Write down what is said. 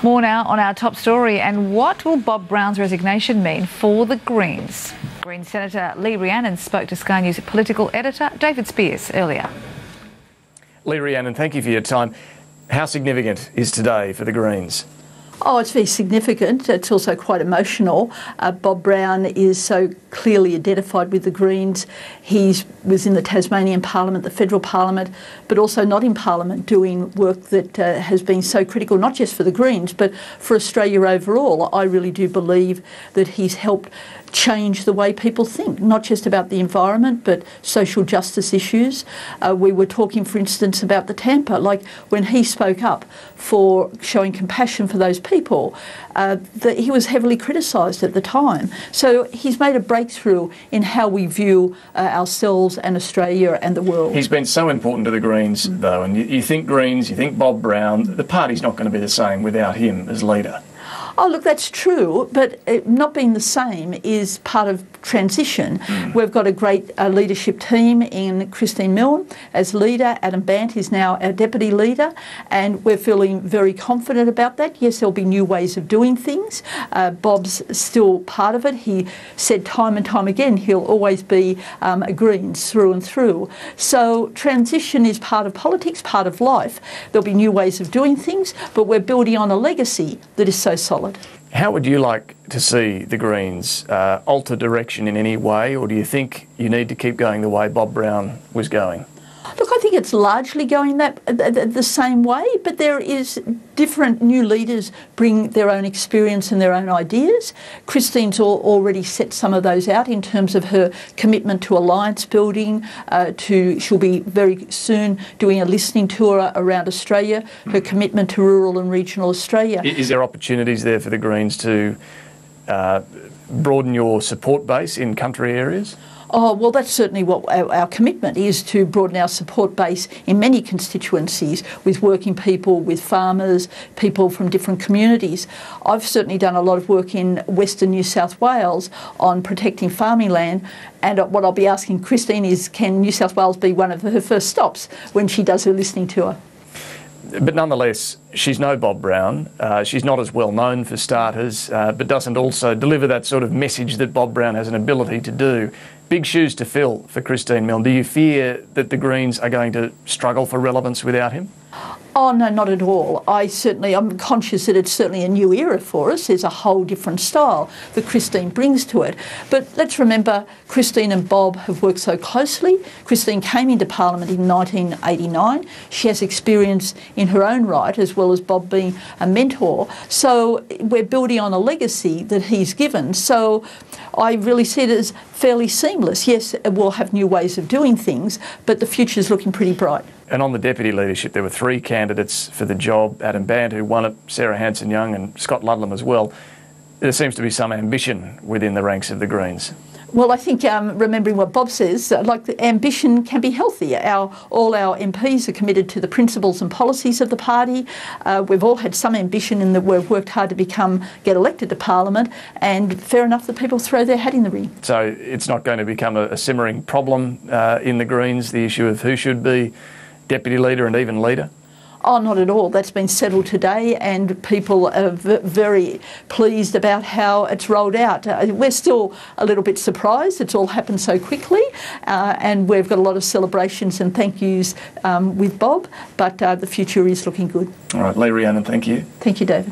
More now on our top story, and what will Bob Brown's resignation mean for the Greens? Greens Senator Lee Rhiannon spoke to Sky News political editor David Spears earlier. Lee Rhiannon, thank you for your time. How significant is today for the Greens? Oh, it's very significant. It's also quite emotional. Bob Brown is so clearly identified with the Greens. He was in the Tasmanian Parliament, the federal Parliament, but also not in Parliament, doing work that has been so critical, not just for the Greens, but for Australia overall. I really do believe that he's helped change the way people think, not just about the environment, but social justice issues. We were talking, for instance, about the Tampa, like when he spoke up for showing compassion for those people, that he was heavily criticised at the time. So he's made a breakthrough in how we view ourselves and Australia and the world. He's been so important to the Greens, though, and you think Greens, you think Bob Brown, the party's not going to be the same without him as leader. Oh, look, that's true, but not being the same is part of transition. We've got a great leadership team in Christine Milne as leader. Adam Bandt is now our deputy leader, and we're feeling very confident about that. Yes, there'll be new ways of doing things. Bob's still part of it. He said time and time again he'll always be a Greens through and through. So transition is part of politics, part of life. There'll be new ways of doing things, but we're building on a legacy that is so solid. How would you like to see the Greens alter direction in any way, or do you think you need to keep going the way Bob Brown was going? Look, I think it's largely going the same way, but there is different new leaders bring their own experience and their own ideas. Christine's already set some of those out in terms of her commitment to alliance building. She'll be very soon doing a listening tour around Australia, her commitment to rural and regional Australia. Is there opportunities there for the Greens to broaden your support base in country areas? Oh, well, that's certainly what our commitment is, to broaden our support base in many constituencies with working people, with farmers, people from different communities. I've certainly done a lot of work in Western New South Wales on protecting farming land, and what I'll be asking Christine is, can New South Wales be one of her first stops when she does her listening tour? But nonetheless, she's no Bob Brown. She's not as well known for starters, but doesn't also deliver that sort of message that Bob Brown has an ability to do. Big shoes to fill for Christine Milne. Do you fear that the Greens are going to struggle for relevance without him? Oh, no, not at all. I'm conscious that it's certainly a new era for us. There's a whole different style that Christine brings to it. But let's remember, Christine and Bob have worked so closely. Christine came into Parliament in 1989. She has experience in her own right, as well as Bob being a mentor. So we're building on a legacy that he's given. So I really see it as fairly seamless. Yes, we'll have new ways of doing things, but the future's looking pretty bright. And on the deputy leadership, there were three candidates for the job: Adam Bandt, who won it, Sarah Hanson-Young and Scott Ludlam as well. There seems to be some ambition within the ranks of the Greens. Well, I think remembering what Bob says, like the ambition can be healthy. All our MPs are committed to the principles and policies of the party. We've all had some ambition in that we've worked hard to get elected to Parliament, and fair enough that people throw their hat in the ring. So it's not going to become a simmering problem in the Greens, the issue of who should be deputy leader and even leader? Oh, not at all. That's been settled today, and people are very pleased about how it's rolled out. We're still a little bit surprised. It's all happened so quickly, and we've got a lot of celebrations and thank yous with Bob, but the future is looking good. All right, Lee Rhiannon, thank you. Thank you, David.